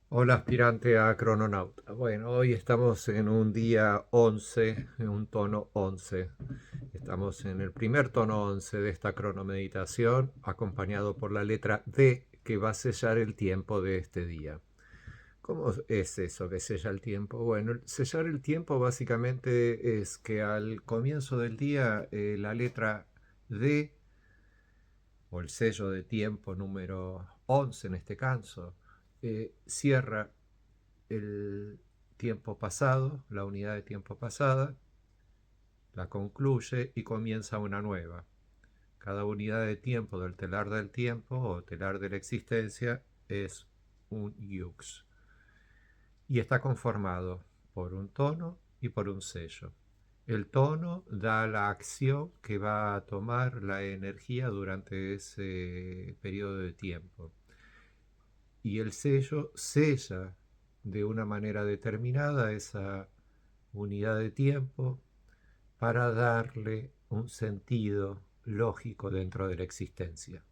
Hola aspirante a crononauta. Bueno, hoy estamos en un día 11, en un tono 11. Estamos en el primer tono 11 de esta cronomeditación, acompañado por la letra D que va a sellar el tiempo de este día. ¿Cómo es eso que sella el tiempo? Bueno, sellar el tiempo básicamente es que al comienzo del día la letra D, o el sello de tiempo número 11 en este caso, cierra el tiempo pasado, la unidad de tiempo pasada, la concluye y comienza una nueva. Cada unidad de tiempo del telar del tiempo o telar de la existencia es un yux y está conformado por un tono y por un sello. El tono da la acción que va a tomar la energía durante ese periodo de tiempo y el sello sella de una manera determinada esa unidad de tiempo para darle un sentido lógico dentro de la existencia.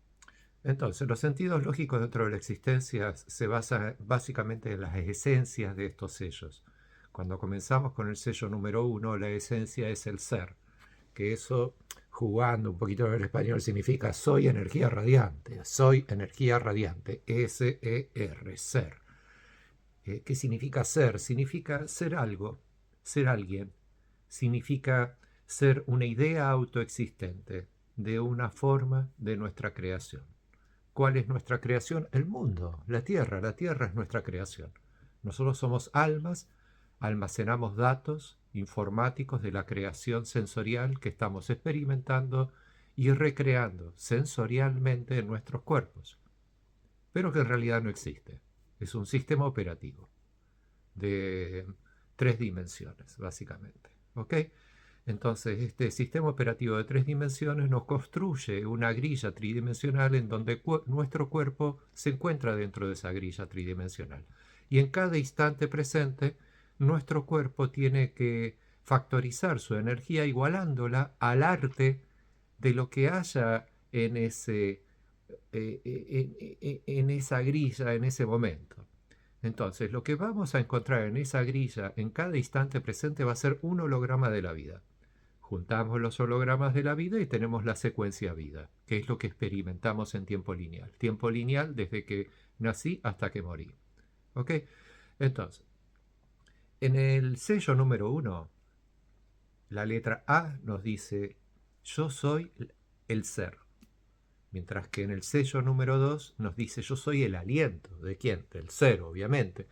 Entonces, los sentidos lógicos dentro de la existencia se basan básicamente en las esencias de estos sellos. Cuando comenzamos con el sello número uno, la esencia es el ser, que eso, jugando un poquito en el español, significa soy energía radiante, S-E-R, ser. ¿Qué significa ser? Significa ser algo, ser alguien. Significa ser una idea autoexistente de una forma de nuestra creación. ¿Cuál es nuestra creación? El mundo, la tierra. La tierra es nuestra creación. Nosotros somos almas, almacenamos datos informáticos de la creación sensorial que estamos experimentando y recreando sensorialmente en nuestros cuerpos, pero que en realidad no existe. Es un sistema operativo de tres dimensiones, básicamente. ¿Ok? Entonces, este sistema operativo de tres dimensiones nos construye una grilla tridimensional en donde nuestro cuerpo se encuentra dentro de esa grilla tridimensional. Y en cada instante presente, nuestro cuerpo tiene que factorizar su energía igualándola al arte de lo que haya en, en esa grilla en ese momento. Entonces, lo que vamos a encontrar en esa grilla en cada instante presente va a ser un holograma de la vida. Juntamos los hologramas de la vida y tenemos la secuencia vida, que es lo que experimentamos en tiempo lineal. Tiempo lineal desde que nací hasta que morí. ¿Ok? Entonces, en el sello número uno, la letra A nos dice, yo soy el ser. Mientras que en el sello número 2 nos dice, yo soy el aliento. ¿De quién? Del ser, obviamente.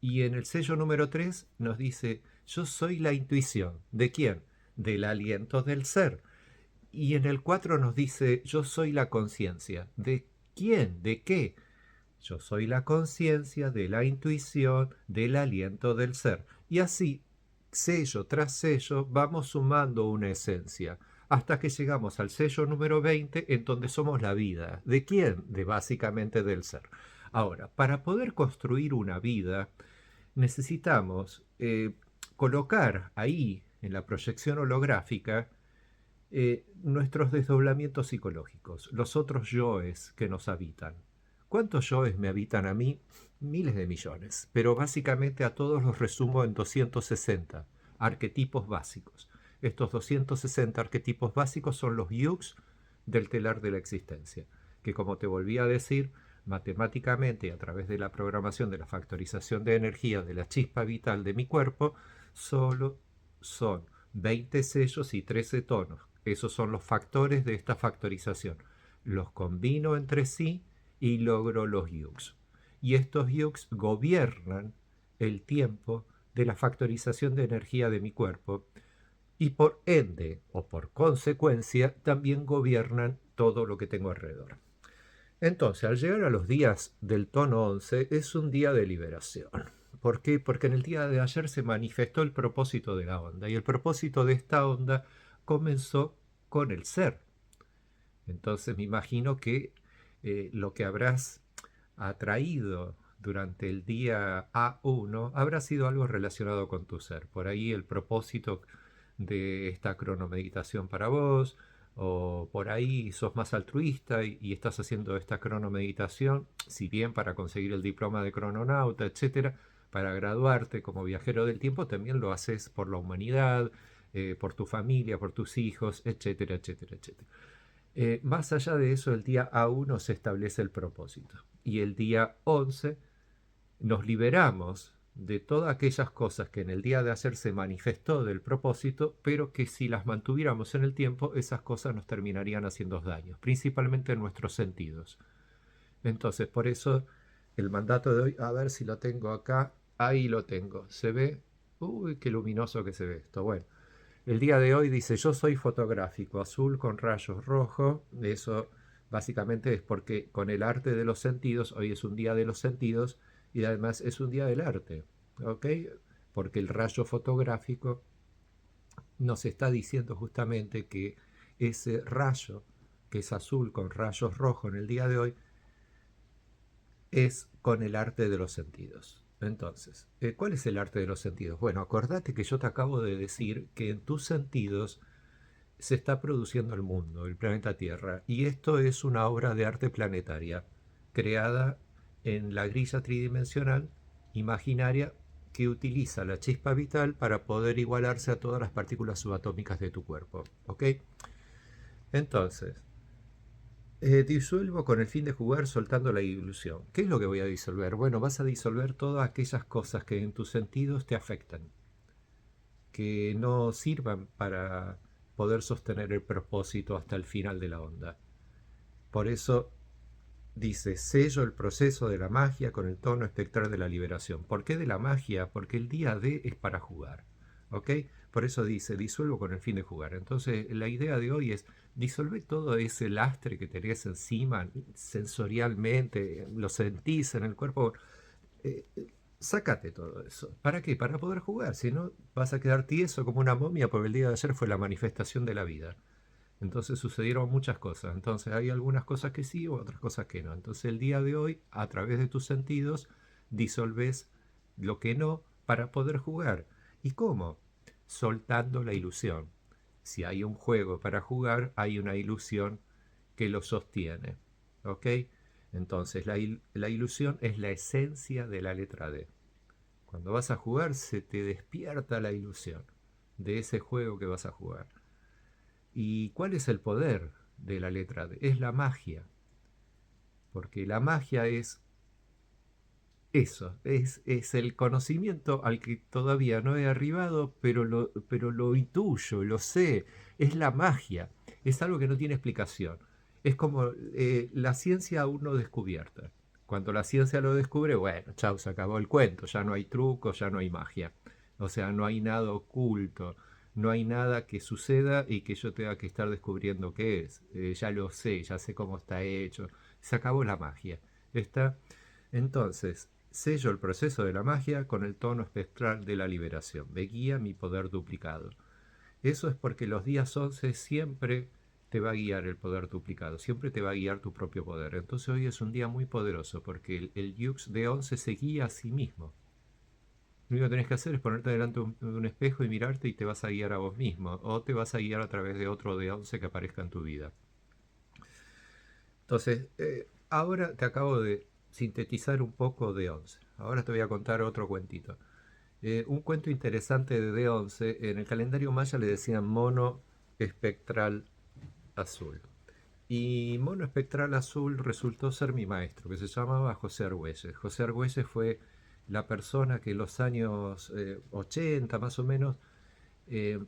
Y en el sello número 3 nos dice, yo soy la intuición. ¿De quién? Del aliento del ser. Y en el 4 nos dice, yo soy la conciencia. ¿De quién? ¿De qué? Yo soy la conciencia de la intuición, del aliento del ser. Y así, sello tras sello, vamos sumando una esencia, hasta que llegamos al sello número 20, en donde somos la vida. ¿De quién? De básicamente del ser. Ahora, para poder construir una vida, necesitamos colocar ahí, en la proyección holográfica, nuestros desdoblamientos psicológicos, los otros yoes que nos habitan. ¿Cuántos yoes me habitan a mí? Miles de millones, pero básicamente a todos los resumo en 260 arquetipos básicos. Estos 260 arquetipos básicos son los yux del telar de la existencia, que como te volví a decir, matemáticamente a través de la programación de la factorización de energía de la chispa vital de mi cuerpo, solo son 20 sellos y 13 tonos. Esos son los factores de esta factorización. Los combino entre sí y logro los yux. Y estos yux gobiernan el tiempo de la factorización de energía de mi cuerpo y por ende o por consecuencia también gobiernan todo lo que tengo alrededor. Entonces, al llegar a los días del tono 11 es un día de liberación. ¿Por qué? Porque en el día de ayer se manifestó el propósito de la onda y el propósito de esta onda comenzó con el ser. Entonces me imagino que lo que habrás atraído durante el día A1 habrá sido algo relacionado con tu ser. Por ahí el propósito de esta cronomeditación para vos, o por ahí sos más altruista y estás haciendo esta cronomeditación, si bien para conseguir el diploma de crononauta, etcétera, para graduarte como viajero del tiempo, también lo haces por la humanidad, por tu familia, por tus hijos, etcétera, etcétera, etcétera. Más allá de eso, el día A1 se establece el propósito y el día 11 nos liberamos de todas aquellas cosas que en el día de ayer se manifestó del propósito, pero que si las mantuviéramos en el tiempo, esas cosas nos terminarían haciendo daños, principalmente en nuestros sentidos. Entonces, por eso el mandato de hoy, a ver si lo tengo acá, ahí lo tengo, ¿se ve? Uy, qué luminoso que se ve esto. Bueno, el día de hoy dice, yo soy fotográfico, azul con rayos rojos, eso básicamente es porque con el arte de los sentidos, hoy es un día de los sentidos y además es un día del arte, ¿ok? Porque el rayo fotográfico nos está diciendo justamente que ese rayo, que es azul con rayos rojos en el día de hoy, es con el arte de los sentidos. Entonces, ¿cuál es el arte de los sentidos? Bueno, acordate que yo te acabo de decir que en tus sentidos se está produciendo el mundo, el planeta Tierra, y esto es una obra de arte planetaria, creada en la grilla tridimensional imaginaria que utiliza la chispa vital para poder igualarse a todas las partículas subatómicas de tu cuerpo. ¿Ok? Entonces, disuelvo con el fin de jugar soltando la ilusión. ¿Qué es lo que voy a disolver? Bueno, vas a disolver todas aquellas cosas que en tus sentidos te afectan, que no sirvan para poder sostener el propósito hasta el final de la onda. Por eso dice, sello el proceso de la magia con el tono espectral de la liberación. ¿Por qué de la magia? Porque el día D es para jugar. ¿Ok? Por eso dice, disuelvo con el fin de jugar. Entonces, la idea de hoy es disolver todo ese lastre que tenés encima, sensorialmente, lo sentís en el cuerpo. Eh, Sácate todo eso. ¿Para qué? Para poder jugar. Si no, vas a quedar tieso como una momia, porque el día de ayer fue la manifestación de la vida. Entonces sucedieron muchas cosas. Entonces hay algunas cosas que sí, otras cosas que no. Entonces el día de hoy, a través de tus sentidos, disolves lo que no para poder jugar. ¿Y cómo? Soltando la ilusión. Si hay un juego para jugar, hay una ilusión que lo sostiene. ¿Ok? Entonces la ilusión es la esencia de la letra D. Cuando vas a jugar se te despierta la ilusión de ese juego que vas a jugar. ¿Y cuál es el poder de la letra D? Es la magia, porque la magia es eso, es el conocimiento al que todavía no he arribado, pero lo intuyo, lo sé, es la magia, es algo que no tiene explicación. Es como la ciencia aún no descubierta. Cuando la ciencia lo descubre, bueno, chao, se acabó el cuento, ya no hay trucos, ya no hay magia. O sea, no hay nada oculto, no hay nada que suceda y que yo tenga que estar descubriendo qué es. Ya lo sé, ya sé cómo está hecho. Se acabó la magia. ¿Está? Entonces, sello el proceso de la magia con el tono espectral de la liberación. Me guía mi poder duplicado. Eso es porque los días 11 siempre te va a guiar el poder duplicado, siempre te va a guiar tu propio poder. Entonces hoy es un día muy poderoso porque el Yux de 11 se guía a sí mismo. Lo único que tenés que hacer es ponerte delante de un espejo y mirarte y te vas a guiar a vos mismo. O te vas a guiar a través de otro de 11 que aparezca en tu vida. Entonces, ahora te acabo de sintetizar un poco de 11. Ahora te voy a contar otro cuentito. Un cuento interesante de D11. En el calendario maya le decían mono espectral azul. Y mono espectral azul resultó ser mi maestro, que se llamaba José Argüelles. José Argüelles fue la persona que en los años 80 más o menos, eh,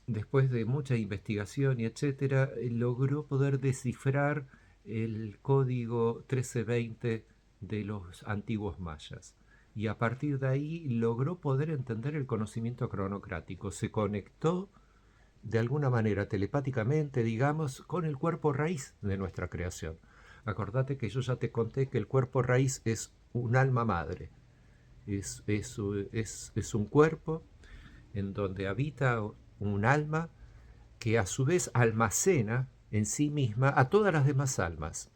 después de mucha investigación y etcétera, logró poder descifrar el código 1320 de los antiguos mayas. Y a partir de ahí logró poder entender el conocimiento cronocrático. Se conectó de alguna manera telepáticamente, digamos, con el cuerpo raíz de nuestra creación. Acordate que yo ya te conté que el cuerpo raíz es un alma madre. Es un cuerpo en donde habita un alma que a su vez almacena en sí misma a todas las demás almas.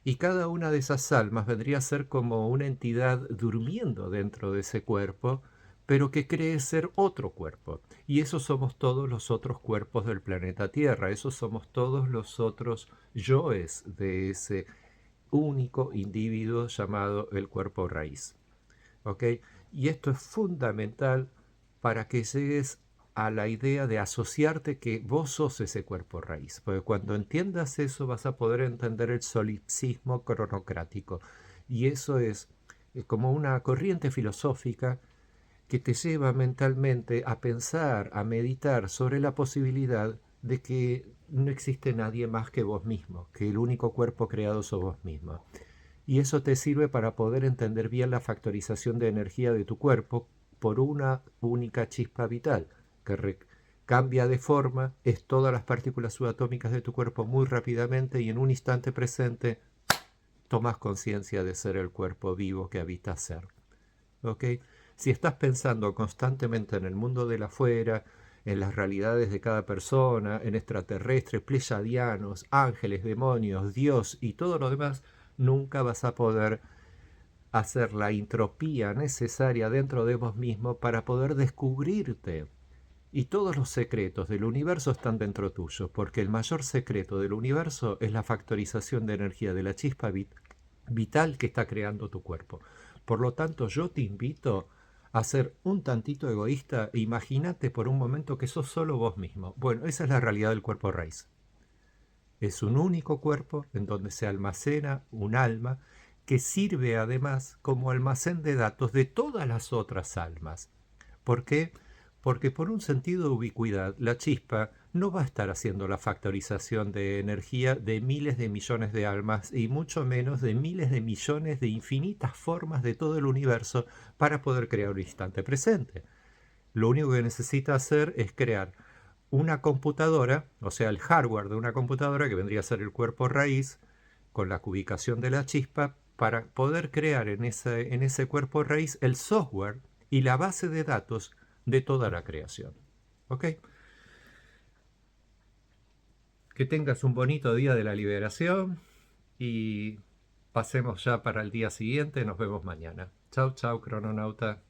Y cada una de esas almas vendría a ser como una entidad durmiendo dentro de ese cuerpo pero que cree ser otro cuerpo. Y esos somos todos los otros cuerpos del planeta Tierra, esos somos todos los otros yoes de ese único individuo llamado el cuerpo raíz. ¿Ok? Y esto es fundamental para que llegues a la idea de asociarte que vos sos ese cuerpo raíz. Porque cuando entiendas eso vas a poder entender el solipsismo cronocrático. Y eso es como una corriente filosófica que te lleva mentalmente a pensar, a meditar sobre la posibilidad de que no existe nadie más que vos mismo, que el único cuerpo creado sos vos mismo. Y eso te sirve para poder entender bien la factorización de energía de tu cuerpo por una única chispa vital, que cambia de forma, es todas las partículas subatómicas de tu cuerpo muy rápidamente y en un instante presente tomas conciencia de ser el cuerpo vivo que habita ser. ¿Ok? Si estás pensando constantemente en el mundo del afuera, en las realidades de cada persona, en extraterrestres, pleyadianos, ángeles, demonios, Dios y todo lo demás, nunca vas a poder hacer la entropía necesaria dentro de vos mismo para poder descubrirte. Y todos los secretos del universo están dentro tuyo, porque el mayor secreto del universo es la factorización de energía de la chispa vital que está creando tu cuerpo. Por lo tanto, yo te invito a ser un tantito egoísta e imagínate por un momento que sos solo vos mismo. Bueno, esa es la realidad del cuerpo raíz. Es un único cuerpo en donde se almacena un alma que sirve además como almacén de datos de todas las otras almas. ¿Por qué? Porque por un sentido de ubicuidad, la chispa no va a estar haciendo la factorización de energía de miles de millones de almas y mucho menos de miles de millones de infinitas formas de todo el universo para poder crear un instante presente. Lo único que necesita hacer es crear una computadora, o sea, el hardware de una computadora que vendría a ser el cuerpo raíz, con la ubicación de la chispa, para poder crear en ese cuerpo raíz el software y la base de datos de toda la creación. ¿Ok? Que tengas un bonito día de la liberación y pasemos ya para el día siguiente. Nos vemos mañana. Chau, chau, crononauta.